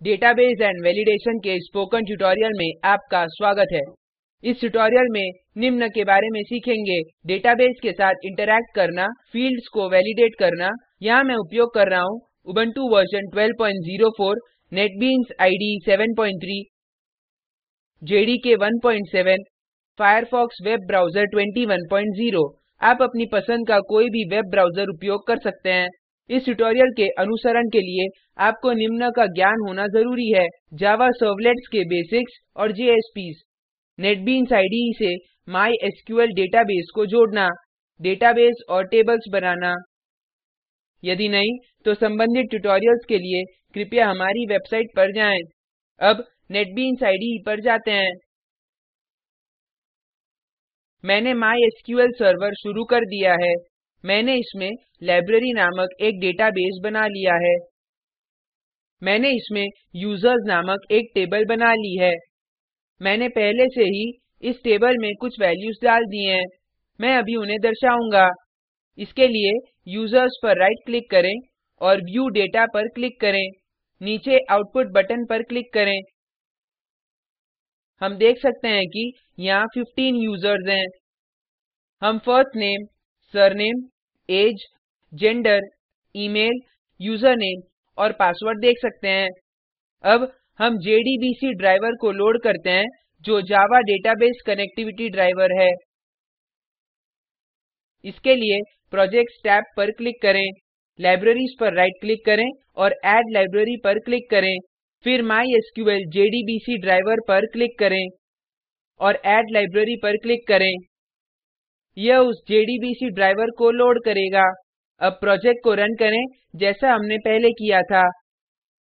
Database and validation के spoken tutorial में आपका स्वागत है। इस ट्यूटोरियल में निम्न के बारे में सीखेंगे। डेटाबेस के साथ इंटरैक्ट करना, फील्ड्स को वैलिडेट करना। यहाँ मैं उपयोग कर रहा हूँ Ubuntu version 1204, NetBeans IDE 7.3, JDK 17, Firefox web browser 210। आप अपनी पसंद का कोई भी वेब ब्राउज़र उपयोग कर सकते हैं। इस ट्यूटोरियल के अनुसरण के लिए आपको निम्न का ज्ञान होना जरूरी है: जावा सर्वलेट्स के बेसिक्स और जेएसपीएस, नेटबीन्स इडे से माइस्क्ल डेटाबेस को जोड़ना, डेटाबेस और टेबल्स बनाना। यदि नहीं, तो संबंधित ट्यूटोरियल्स के लिए कृपया हमारी वेबसाइट पर जाएं। अब नेटबीन्स इडे पर जाते हैं। मैंने माइस्क्ल सर्वर शुरू कर दिया है। मैंने इसमें लाइब्रेरी नामक एक डेटाबेस बना लिया है। मैंने इसमें यूजर्स नामक एक टेबल बना ली है। मैंने पहले से ही इस टेबल में कुछ वैल्यूज डाल दी हैं। मैं अभी उन्हें दर्शाऊंगा। इसके लिए यूजर्स पर राइट क्लिक करें और व्यू डेटा पर क्लिक करें। नीचे आउटपुट बटन पर क्लिक करें। हम देख सकते हैं कि यहाँ 15 यूजर्स हैं। हम first name, surname, age, gender, email, username और पासवर्ड देख सकते हैं। अब हम जेडीबीसी ड्राइवर को लोड करते हैं, जो जावा डेटाबेस कनेक्टिविटी ड्राइवर है। इसके लिए प्रोजेक्ट्स टैब पर क्लिक करें, लाइब्रेरीज पर राइट क्लिक करें और ऐड लाइब्रेरी पर क्लिक करें। फिर माइस्क्ल जेडीबीसी ड्राइवर पर क्लिक करें और ऐड लाइब्रेरी पर क्लिक करें। यह उस जेडीबीसी ड्राइवर को लोड करेगा। अब प्रोजेक्ट को रन करें जैसा हमने पहले किया था।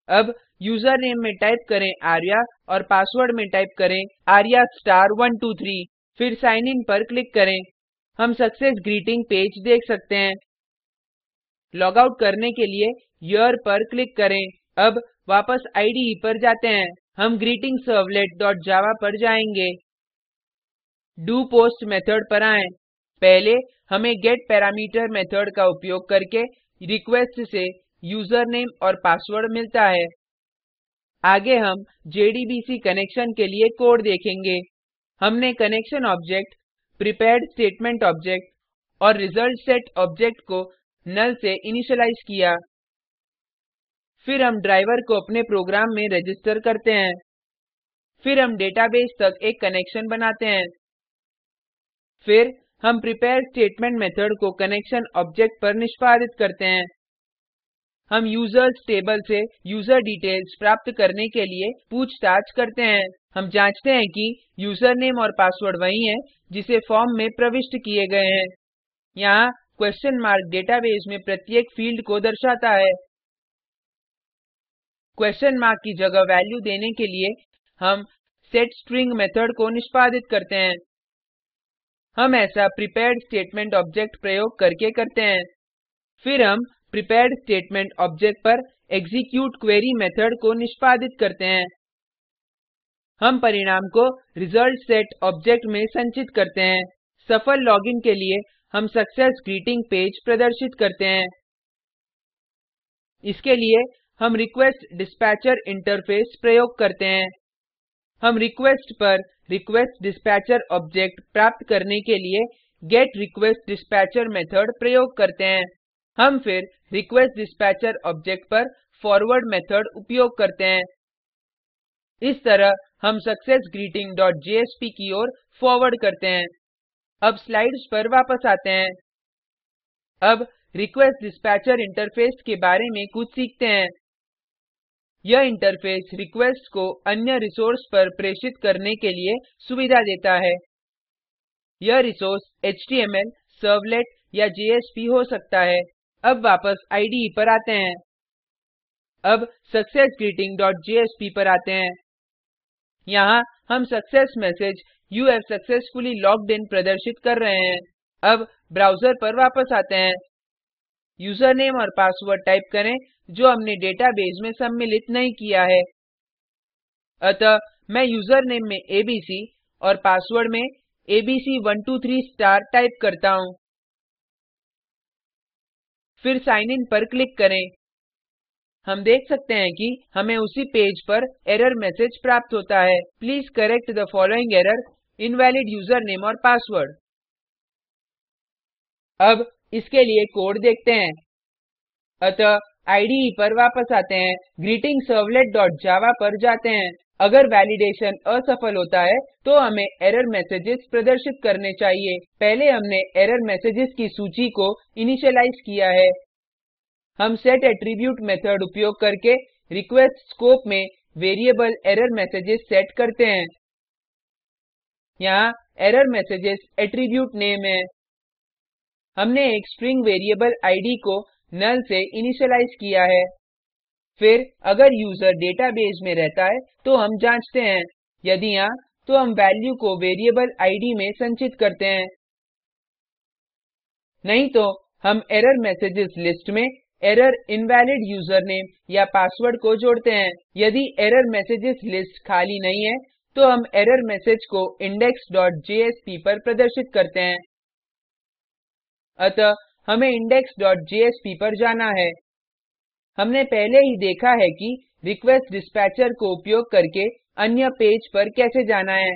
अब यूजरनेम में टाइप करें आर्या और पासवर्ड में टाइप करें arya*123। फिर साइन इन पर क्लिक करें। हम सक्सेस ग्रीटिंग पेज देख सकते हैं। लॉग आउट करने के लिए हेरे पर क्लिक करें। अब वापस इडे पर जाते हैं। हम greetingservletजावा पर जाएंगे। डोपोस्ट मेथड पर आएं। पहले हमें गेटपैरामीटर मेथड का उपयोग करके रिक्वेस्ट से यूजरनेम और पासवर्ड मिलता है। आगे हम जेडीबीसी कनेक्शन के लिए कोड देखेंगे। हमने connection object, prepared statement object और रिजल्टसेट ऑब्जेक्ट को नल से इनिशियलाइज किया। फिर हम ड्राइवर को अपने प्रोग्राम में रजिस्टर करते हैं। फिर हम डेटाबेस तक एक कनेक्शन बनाते हैं। फिर हम प्रीपेयर स्टेटमेंट मेथड को कनेक्शन ऑब्जेक्ट पर निष्पादित करते हैं। हम यूजर्स टेबल से यूजर डिटेल्स प्राप्त करने के लिए पूछताछ करते हैं। हम जांचते हैं कि यूजरनेम और पासवर्ड वही है जिसे फॉर्म में प्रविष्ट किए गए हैं। यहाँ क्वेश्चन मार्क डेटाबेस में प्रत्येक फील्ड को दर्शाता है। क्वेश्चन मार्क की जगह वैल्यू देने के लिए हम setString मेथड को निष्पादित करते हैं। हम ऐसा प्रीपेयर्ड स्टेटमेंट ऑब्जेक्ट प्रयोग करके करते हैं। फिर हम प्रीपेयर्ड स्टेटमेंट ऑब्जेक्ट पर executeQuery मेथड को निष्पादित करते हैं। हम परिणाम को रिजल्टसेट ऑब्जेक्ट में संचित करते हैं। सफल लॉगिन के लिए हम सक्सेस ग्रीटिंग पेज प्रदर्शित करते हैं। इसके लिए हम रिक्वेस्टडिस्पैचर इंटरफ़ेस प्रयोग करते हैं। हम रिक्वेस्ट पर रिक्वेस्टडिस्पैचर ऑब्जेक्ट प्राप्त करने के लिए गेटRequestDispatcher मेथड प्रयोग करते हैं। हम फिर रिक्वेस्टडिस्पैचर ऑब्जेक्ट पर फॉरवर्ड मेथड उपयोग करते हैं। इस तरह हम successgreetingजेएसपी की ओर फॉरवर्ड करते हैं। अब स्लाइड्स पर वापस आते हैं। अब रिक्वेस्टडिस्पैचर इंटरफ़ेस के बारे में कुछ सीखते हैं। यह इंटरफ़ेस रिक्वेस्ट को अन्य रिसोर्स पर प्रेषित करने के लिए सुविधा देता है। यह रिसोर्स एचटीएमएल, सर्वलेट या जेएसपी हो सकता है। अब वापस इडे पर आते हैं। अब successgreetingजेएसपी पर आते हैं। यहाँ हम success message you have successfully logged in प्रदर्शित कर रहे हैं। अब ब्राउज़र पर वापस आते हैं। यूजरनेम और पासवर्ड टाइप करें जो हमने डेटाबेस में सम्मिलित नहीं किया है। अतः मैं यूजरनेम में एबीसी और पासवर्ड में abc123 टाइप करता हूँ। फिर साइन इन पर क्लिक करें। हम देख सकते हैं कि हमें उसी पेज पर एरर मैसेज प्राप्त होता है। Please correct the following error, invalid username और पासवर्ड। अब इसके लिए कोड देखते हैं। अतः IDE पर वापस आते हैं, greetingservletजावा पर जाते हैं। अगर वैलिडेशन असफल होता है तो हमें एरर मैसेजेस प्रदर्शित करने चाहिए। पहले हमने एरर मैसेजेस की सूची को इनिशियलाइज किया है। हम setAttribute मेथड उपयोग करके रिक्वेस्ट स्कोप में वेरिएबल एरर मैसेजेस सेट करते हैं। यहाँ एरर मैसेजेस एट्रीब्यूट नेम है। हमने एक स्ट्रिंग वेरिएबल id को null से इनिशियलाइज किया है। फिर अगर यूजर डेटाबेस में रहता है तो हम जांचते हैं, यदि हाँ तो हम वैल्यू को वेरिएबल id में संचित करते हैं। नहीं तो हम एरर मैसेजेस लिस्ट में एरर इनवैलिड यूजरनेम या पासवर्ड को जोड़ते हैं। यदि एरर मैसेजेस लिस्ट खाली नहीं है तो हम एरर मैसेज को index.jsp पर प्रदर्शित करते हैं। अतः हमें index.jsp पर जाना है। हमने पहले ही देखा है कि रिक्वेस्ट डिस्पैचर को उपयोग करके अन्य पेज पर कैसे जाना है।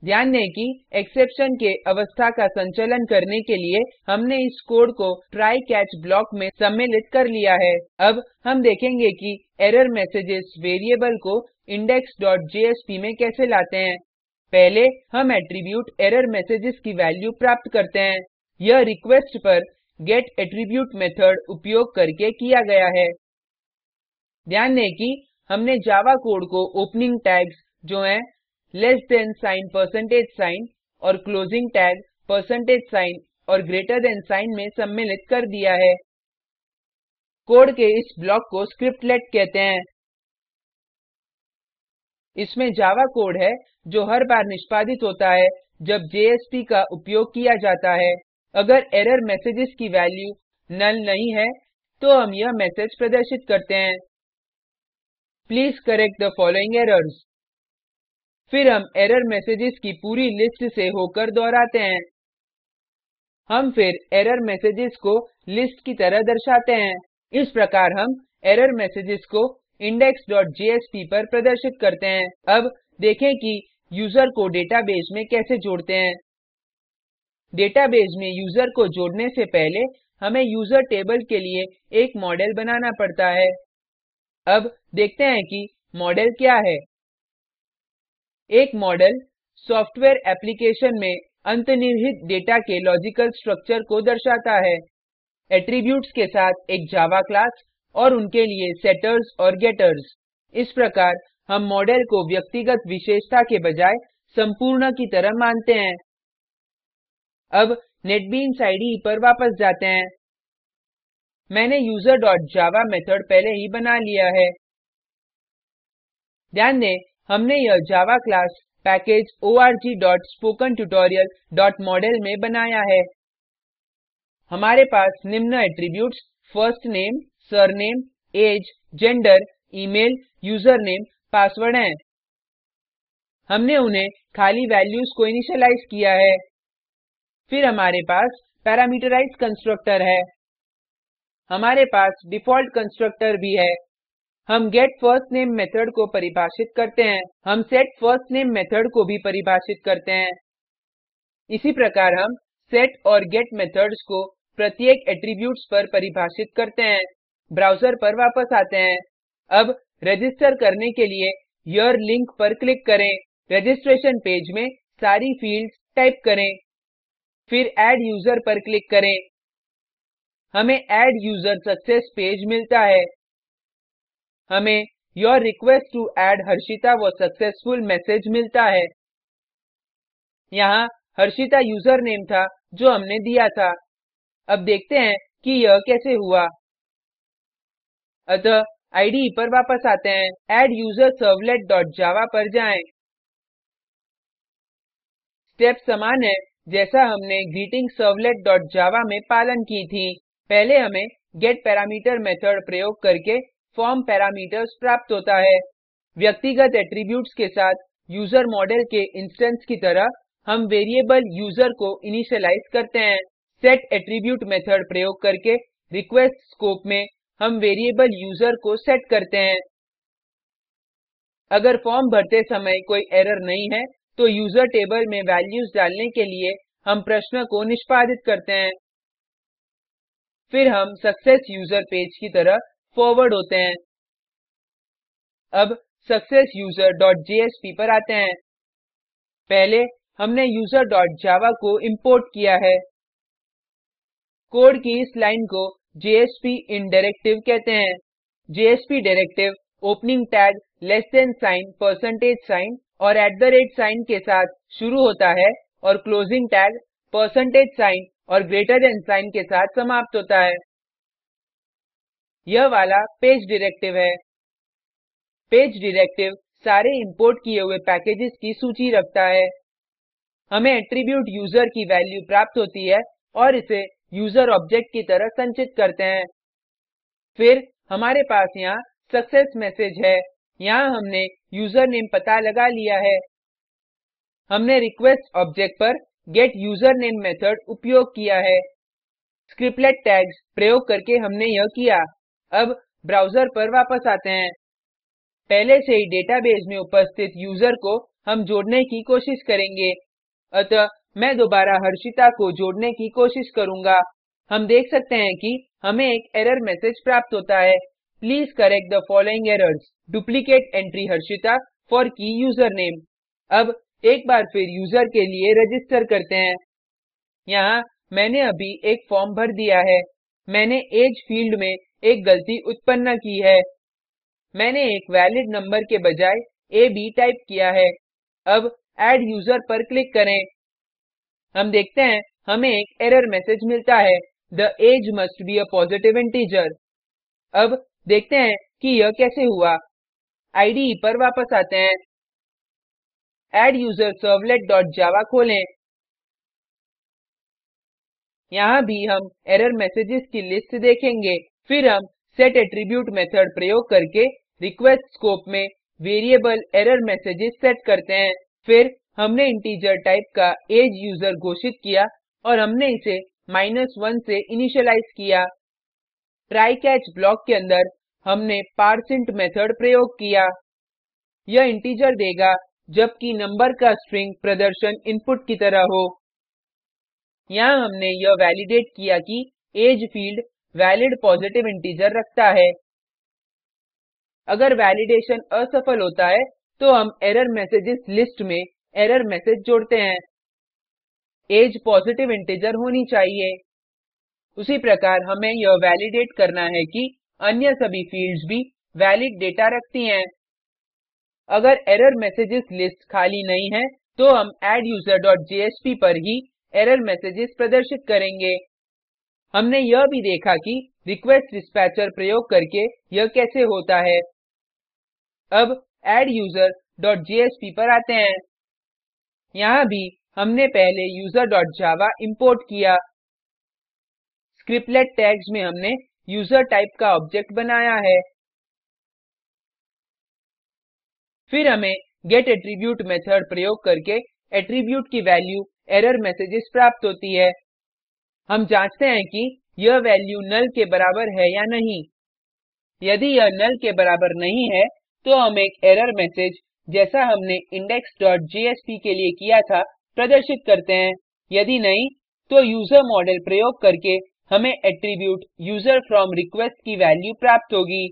ध्यान दें कि एक्सेप्शन के अवस्था का संचालन करने के लिए हमने इस कोड को ट्राई कैच ब्लॉक में सम्मिलित कर लिया है। अब हम देखेंगे कि एरर मैसेजेस वेरिएबल को index.jsp में कैसे लाते हैं। पहले हम एट्रीब्यूट एरर मैसेजेस की वैल्यू प्राप्त करते हैं। यह रिक्वेस्ट पर getAttribute मेथड उपयोग करके किया गया है। ध्यान दें कि हमने जावा कोड को ओपनिंग टैग्स जो हैं less than sign percentage sign और क्लोजिंग टैग परसेंटेज साइन और ग्रेटर देन साइन में सम्मिलित कर दिया है। कोड के इस ब्लॉक को स्क्रिप्टलेट कहते हैं। इसमें जावा कोड है जो हर बार निष्पादित होता है जब JSP का उपयोग किया जाता है। अगर एरर मैसेजेस की वैल्यू नल नहीं है तो हम यह मैसेज प्रदर्शित करते हैं, please correct the following errors. फिर हम एरर मैसेजेस की पूरी लिस्ट से होकर दोहराते हैं। हम फिर एरर मैसेजेस को लिस्ट की तरह दर्शाते हैं। इस प्रकार हम एरर मैसेजेस को index.jsp पर प्रदर्शित करते हैं। अब देखें कि यूजर को डेटाबेस में कैसे जोड़ते हैं। डेटाबेस में यूजर को जोड़ने से पहले हमें यूजर टेबल के लिए एक मॉडल बनाना पड़ता है। अब देखते हैं कि मॉडल क्या है। एक मॉडल सॉफ्टवेयर एप्लीकेशन में अंतर्निहित डेटा के लॉजिकल स्ट्रक्चर को दर्शाता है। एट्रीब्यूट्स के साथ एक जावा क्लास और उनके लिए सेटर्स और गेटर्स। इस प्रकार हम मॉडल को व्यक्तिगत विशेषता के बजाय संपूर्ण की तरह मानते हैं। अब नेटबीन्स IDE पर वापस जाते हैं। मैंने user.java मेथड पहले ही बना लिया है। ध्यान दें हमने यह जावा क्लास पैकेज org.spokentutorial.model में बनाया है। हमारे पास निम्न attributes first name, surname, age, gender, email, username, password हैं। हमने उन्हें खाली वैल्यूज को इनिशियलाइज किया है। फिर हमारे पास पैरामीटराइज्ड कंस्ट्रक्टर है। हमारे पास डिफॉल्ट कंस्ट्रक्टर भी है। हम getFirstName मेथड को परिभाषित करते हैं। हम setFirstName मेथड को भी परिभाषित करते हैं। इसी प्रकार हम set और get मेथड्स को प्रत्येक एट्रीब्यूट्स पर परिभाषित करते हैं। ब्राउज़र पर वापस आते हैं। अब रजिस्टर करने के लिए here लिंक पर क्लिक करें। रजिस्ट्रेशन पेज में सारी फील्ड्स टाइप करें। फिर add यूजर पर क्लिक करें। हमें add यूजर सक्सेस पेज मिलता है। हमें your request to add harshita was successful message मिलता है। यहाँ हर्षिता यूजरनेम था जो हमने दिया था। अब देखते हैं कि यह कैसे हुआ। अतः IDE पर वापस आते हैं। adduserservletजावा पर जाएँ। स्टेप समान है जैसा हमने greetingservletजावा में पालन की थी। पहले हमें getParameter मेथड प्रयोग करके फॉर्म पैरामीटर्स प्राप्त होता है। व्यक्तिगत एट्रीब्यूट्स के साथ यूजर मॉडल के इंस्टेंस की तरह हम वेरिएबल यूजर को इनिशियलाइज करते हैं। setAttribute मेथड प्रयोग करके रिक्वेस्ट स्कोप में हम वेरिएबल यूजर को सेट करते हैं। अगर फॉर्म भरते समय कोई एरर नहीं है, तो यूजर टेबल में वैल्यूज डालने के लिए हम प्रश्न को निष्पादित करते हैं। फिर हम सक्सेस यूजर पेज की तरह फॉरवर्ड होते हैं। अब successuser.jsp पर आते हैं। पहले हमने user.java को इंपोर्ट किया है। कोड की इस लाइन को JSP इन डायरेक्टिव कहते हैं। JSP directive opening tag less than sign percentage sign और @ के साथ शुरू होता है और क्लोजिंग टैग परसेंटेज साइन और ग्रेटर देन साइन के साथ समाप्त होता है। यह वाला पेज डायरेक्टिव है। पेज डायरेक्टिव सारे इंपोर्ट किए हुए पैकेजेस की सूची रखता है। हमें एट्रीब्यूट यूजर की वैल्यू प्राप्त होती है और इसे यूजर ऑब्जेक्ट की तरह संचित करते हैं। फिर हमारे पास यहाँ सक्सेस मैसेज है। यहाँ हमने यूजर नेम पता लगा लिया है। हमने रिक्वेस्ट ऑब्जेक्ट पर गेटयूजरनेम मेथड उपयोग किया है। स्क्रिप्टलेट टैग्स प्रयोग करके हमने यह किया। अब ब्राउज़र पर वापस आते हैं। पहले से ही डेटाबेस में उपस्थित यूजर को हम जोड़ने की कोशिश करेंगे। अतः मैं दोबारा हर्षिता को जोड़ने की कोशिश करूंगा। हम देख सकते हैं कि हमें एक एरर मैसेज प्राप्त होता है। Please correct the following errors. Duplicate entry Harshita for की यूजरनेम। अब एक बार फिर यूजर के लिए रजिस्टर करते हैं। यहाँ मैंने अभी एक फॉर्म भर दिया है। मैंने एज फील्ड में एक गलती उत्पन्न की है। मैंने एक वैलिड नंबर के बजाय AB टाइप किया है। अब ऐड यूजर पर क्लिक करें। हम देखते हैं हमें एक एरर मैसेज मिलता है, the age must be a positive integer. अब देखते हैं कि यह कैसे हुआ। IDE पर वापस आते हैं। adduserservletजावा खोलें। यहाँ भी हम एरर मैसेजेस की लिस्ट देखेंगे। फिर हम setAttribute मेथड प्रयोग करके रिक्वेस्ट स्कोप में वेरिएबल एरर मैसेजेस सेट करते हैं। फिर हमने इंटीजर टाइप का एज यूजर घोषित किया और हमने इसे -1 से इनिशियलाइज किया। ट्राई कैच ब्लॉक के अंदर हमने पारसेंट मेथड प्रयोग किया। यह इंटीजर देगा जबकि नंबर का स्ट्रिंग प्रदर्शन इनपुट की तरह हो। यहाँ हमने यह वैलिडेट किया कि age field valid positive integer रखता है। अगर वैलिडेशन असफल होता है तो हम एरर मैसेजेस लिस्ट में एरर मैसेज जोड़ते हैं। एज पॉजिटिव इंटीजर होनी चाहिए। उसी प्रकार हमें यह वैलिडेट करना है कि अन्य सभी फील्ड्स भी वैलिड डेटा रखती हैं। अगर एरर मैसेजेस लिस्ट खाली नहीं है तो हम adduser.jsp पर ही एरर मैसेजेस प्रदर्शित करेंगे। हमने यह भी देखा कि रिक्वेस्ट डिस्पैचर प्रयोग करके यह कैसे होता है। अब adduser.jsp पर आते हैं। यहाँ भी हमने पहले user.java इंपोर्ट किया। स्क्रिप्टलेट टैग्स में हमने यूजर टाइप का ऑब्जेक्ट बनाया है। फिर हमें getAttribute मेथड प्रयोग करके एट्रीब्यूट की वैल्यू एरर मैसेजेस प्राप्त होती है। हम जांचते हैं कि यह वैल्यू नल के बराबर है या नहीं। यदि यह नल के बराबर नहीं है तो हम एक एरर मैसेज जैसा हमने index.jsp के लिए किया था प्रदर्शित करते हैं। यदि नहीं तो यूजर मॉडेल प्रयोग करके हमें एट्रीब्यूट userFromRequest की वैल्यू प्राप्त होगी।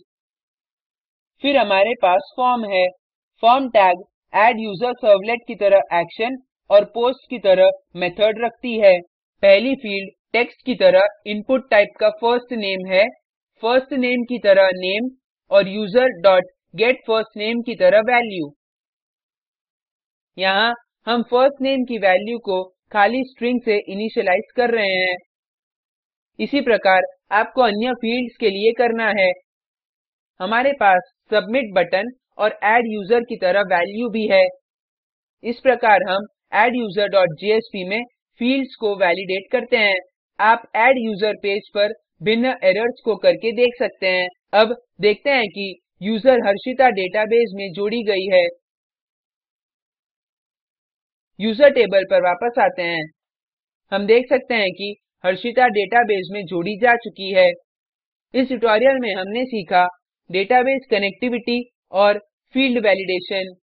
फिर हमारे पास फॉर्म है। फॉर्म टैग adduserservlet की तरह एक्शन और पोस्ट की तरह मेथड रखती है। पहली फील्ड टेक्स्ट की तरह इनपुट टाइप का फर्स्ट नेम है। फर्स्ट नेम की तरह नेम और user dot get first name की तरह वैल्यू। यहाँ हम फर्स्ट नेम की वैल्यू को खाली स्ट्रिंग से इनिशियलाइज कर रहे हैं। इसी प्रकार आपको अन्य फील्ड्स के लिए करना है। हमारे पास सबमिट बटन और adduser की तरह वैल्यू भी है। इस प्रकार हम adduser.jsp में फील्ड्स को वैलिडेट करते हैं। आप adduser पेज पर भिन्न एरर्स को करके देख सकते हैं। अब देखते हैं कि यूजर हर्षिता डेटाबेस में जोड़ी गई है। यूजर टेबल पर वापस आते हैं। हम देख सकते हैं कि हर्षिता डेटाबेस में जोड़ी जा चुकी है। इस ट्यूटोरियल में हमने सीखा डेटाबेस कनेक्टिविटी और field validation.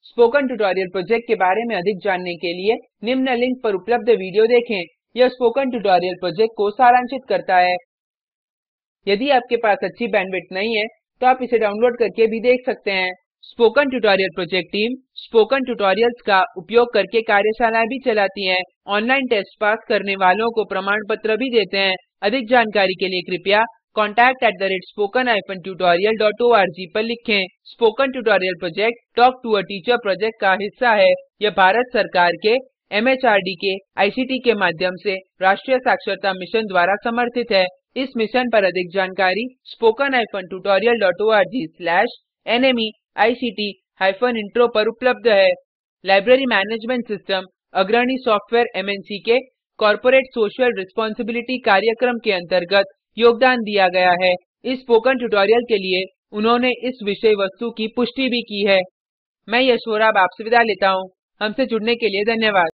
Spoken tutorial project के बारे में अधिक जानने के लिए निम्न लिंक पर उपलब्ध वीडियो देखें। यह स्पोकन ट्यूटोरियल प्रोजेक्ट को सारांशित करता है। यदि आपके पास अच्छी बैंडविड्थ नहीं है तो आप इसे डाउनलोड करके भी देख सकते हैं। Spoken tutorial project team spoken tutorials का उपयोग करके कार्यशालाएं भी चलाती है। ऑनलाइन टेस्ट पास करने वालों को प्रमाण पत्र भी देते हैं। अधिक जानकारी के लिए कृपया contact@spoken-tutorial.org पर लिखें। Spoken tutorial project talk to a teacher project का हिस्सा है। यह भारत सरकार के एमएचआरडी के आईसीटी के माध्यम से राष्ट्रीय साक्षरता मिशन द्वारा समर्थित है। इस मिशन पर अधिक जानकारी spoken-tutorial.org/nmeict-इंट्रो पर उपलब्ध है। लाइब्रेरी मैनेजमेंट सिस्टम अग्रणी सॉफ्टवेयर एमएनसी के कॉर्पोरेट सोशल रिस्पांसिबिलिटी कार्यक्रम के अंतर्गत योगदान दिया गया है। इस स्पोकन ट्यूटोरियल के लिए उन्होंने इस विषय वस्तु की पुष्टि भी की है। मैं यश वोरा अब आपसे विदा लेता हूँ। हमसे जुड़ने के लिए धन्यवाद।